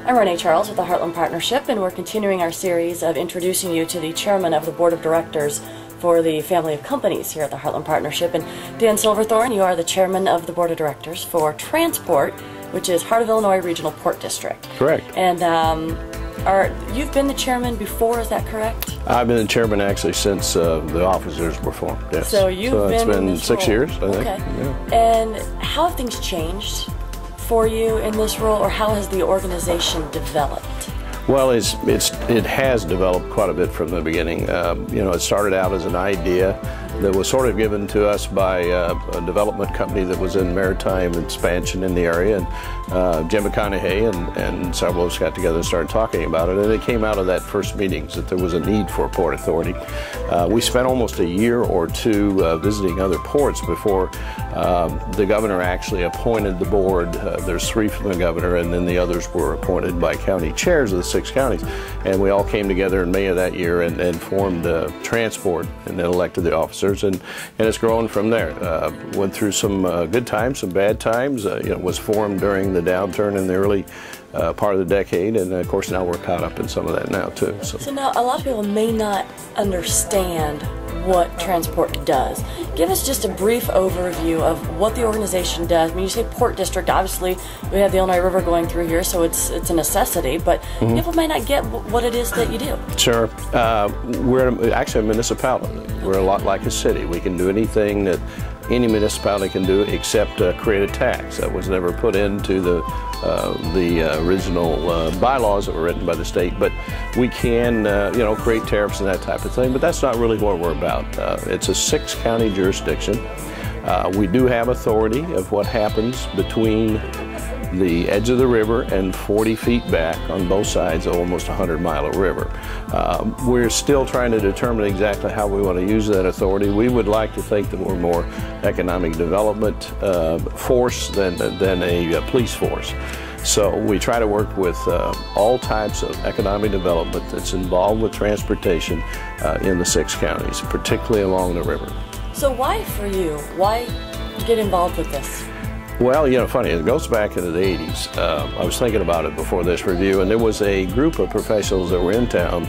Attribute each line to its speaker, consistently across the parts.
Speaker 1: I'm Renee Charles with the Heartland Partnership, and we're continuing our series of introducing you to the chairman of the board of directors for the family of companies here at the Heartland Partnership. And Dan Silverthorn, you are the chairman of the board of directors for TransPORT, which is Heart of Illinois Regional Port District.
Speaker 2: Correct.
Speaker 1: And you've been the chairman before, is that correct?
Speaker 2: I've been the chairman actually since the officers were formed, yes.
Speaker 1: So it's
Speaker 2: been 6 years, I think.
Speaker 1: Okay.
Speaker 2: Yeah.
Speaker 1: And how have things changed for you in this role, or how has the organization developed?
Speaker 2: Well, it has developed quite a bit from the beginning. It started out as an idea that was sort of given to us by a development company that was in maritime expansion in the area, and Jim McConaughey and several of us got together and started talking about it, and it came out of that first meetings that there was a need for a port authority. We spent almost a year or two visiting other ports before the governor actually appointed the board. There's 3 from the governor, and then the others were appointed by county chairs of the 6 counties, and we all came together in May of that year and formed TransPORT, and then elected the officers, and it's grown from there. Went through some good times, some bad times. It was formed during the downturn in the early part of the decade, and of course now we're caught up in some of that now too.
Speaker 1: So now a lot of people may not understand what TransPORT does. Give us just a brief overview of what the organization does. I mean, you say Port District, obviously we have the Illinois River going through here, so it's a necessity, but people may not get what it is that you do.
Speaker 2: Sure. We're actually a municipality. We're a lot like a city. We can do anything that any municipality can do except create a tax. That was never put into the original bylaws that were written by the state, but we can create tariffs and that type of thing, but that's not really what we're about. It's a 6-county jurisdiction. We do have authority of what happens between the edge of the river and 40 feet back on both sides of almost 100-mile river. We're still trying to determine exactly how we want to use that authority. We would like to think that we're more economic development force than a police force. So we try to work with all types of economic development that's involved with transportation in the 6 counties, particularly along the river.
Speaker 1: So why for you? Why get involved with this?
Speaker 2: Well, funny, it goes back into the 80s. I was thinking about it before this review, and there was a group of professionals that were in town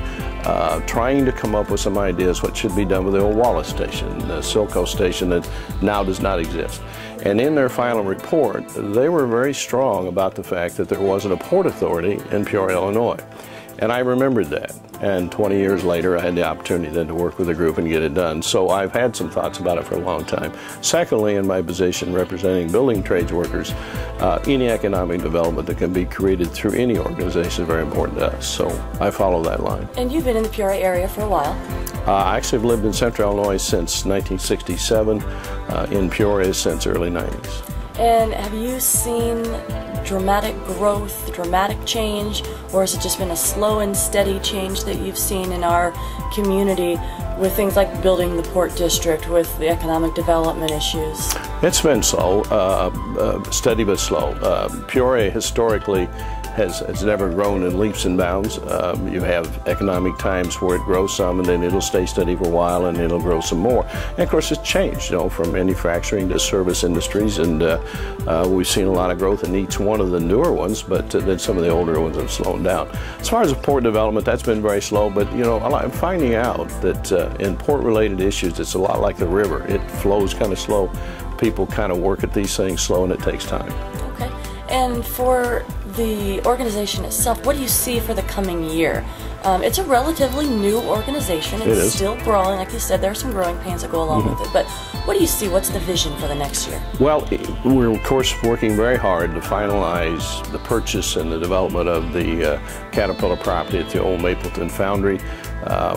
Speaker 2: trying to come up with some ideas what should be done with the old Wallace station, the Silco station that now does not exist. And in their final report, they were very strong about the fact that there wasn't a port authority in Peoria, Illinois. And I remembered that. And 20 years later, I had the opportunity then to work with the group and get it done. So I've had some thoughts about it for a long time. Secondly, in my position representing building trades workers, any economic development that can be created through any organization is very important to us. So I follow that line.
Speaker 1: And you've been in the Peoria area for a while.
Speaker 2: I actually have lived in Central Illinois since 1967, in Peoria since early 90s.
Speaker 1: And have you seen dramatic growth, dramatic change, or has it just been a slow and steady change that you've seen in our community with things like building the Port District, with the economic development issues? It's
Speaker 2: been slow, steady but slow. Peoria historically has never grown in leaps and bounds. You have economic times where it grows some, and then it'll stay steady for a while, and it'll grow some more. And of course, it's changed, from manufacturing to service industries, and we've seen a lot of growth in each one of the newer ones, but then some of the older ones have slowed down. As far as the port development, that's been very slow, but I'm finding out that in port-related issues, it's a lot like the river. It flows kind of slow. People kind of work at these things slow, and it takes time.
Speaker 1: Okay. And for the organization itself, what do you see for the coming year? It's a relatively new organization. It's still growing. Like you said, there are some growing pains that go along with it. But what do you see? What's the vision for the next year?
Speaker 2: Well, we're, of course, working very hard to finalize the purchase and the development of the Caterpillar property at the old Mapleton Foundry.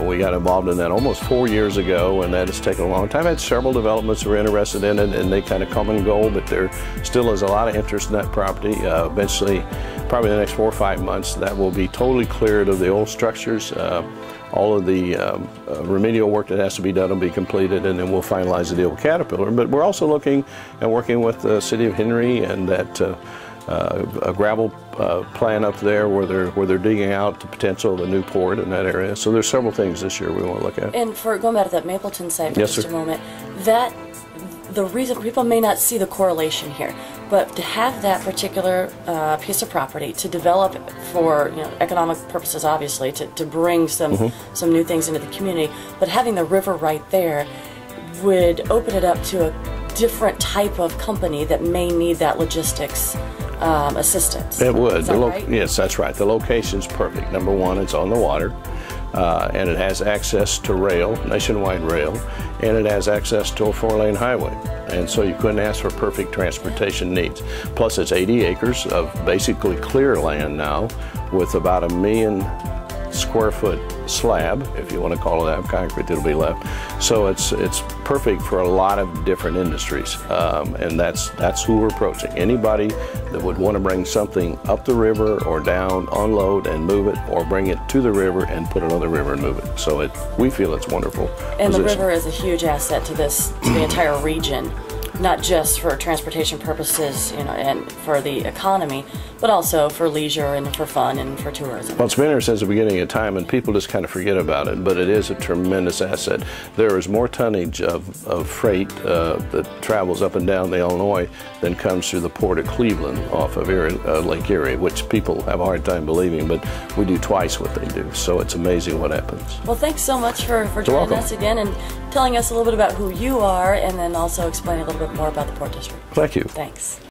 Speaker 2: We got involved in that almost 4 years ago, and that has taken a long time. I had several developments that were interested in it, and they kind of come and go, but there still is a lot of interest in that property. Eventually, probably in the next 4 or 5 months, that will be totally cleared of the old structures. All of the remedial work that has to be done will be completed, and then we'll finalize the deal with Caterpillar. But we're also looking and working with the city of Henry and that a gravel plan up there where they're digging out the potential of a new port in that area. So there's several things this year we want to look at.
Speaker 1: And for going back to that Mapleton site for just a moment, that the reason people may not see the correlation here, But to have that particular piece of property to develop for economic purposes, obviously, to bring some new things into the community, but having the river right there would open it up to a different type of company that may need that logistics assistance.
Speaker 2: It would.
Speaker 1: Is that right?
Speaker 2: Yes, that's right. The location's perfect. Number one, it's on the water. And it has access to rail, nationwide rail, and it has access to a 4-lane highway. And so you couldn't ask for perfect transportation needs. Plus it's 80 acres of basically clear land now with about 1 million square foot slab, if you want to call it that, concrete that'll be left. So it's perfect for a lot of different industries, and that's who we're approaching. Anybody that would want to bring something up the river or down, unload and move it, or bring it to the river and put it on the river and move it. So we feel it's wonderful.
Speaker 1: And the river is a huge asset to the entire region. Not just for transportation purposes, and for the economy, but also for leisure and for fun and for tourism.
Speaker 2: Well, it's been here since the beginning of time, and people just kind of forget about it, but it is a tremendous asset. There is more tonnage of freight that travels up and down the Illinois than comes through the port of Cleveland off of Lake Erie, which people have a hard time believing, but we do twice what they do, so it's amazing what happens.
Speaker 1: Well, thanks so much for joining us again and telling us a little bit about who you are, and then also explaining a little bit more about the Port District.
Speaker 2: Thank you.
Speaker 1: Thanks.